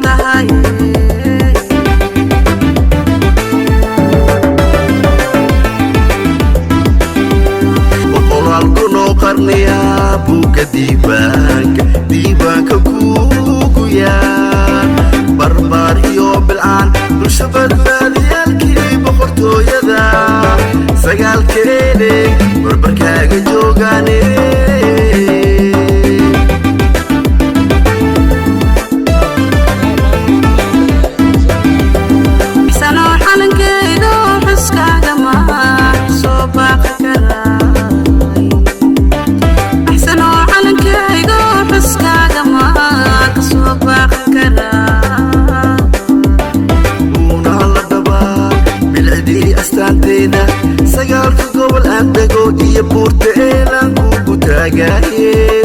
tahay boqolaal kun oo qarniya buuga diibaanka kuugu yaal barbaar iyo bilcaan bulsho badbaadiyaalkii boqortooyada sagaalkeene barbarkaaga joogaane sagaalka gobol aan dego iyo buurta eelaan kugu taagaye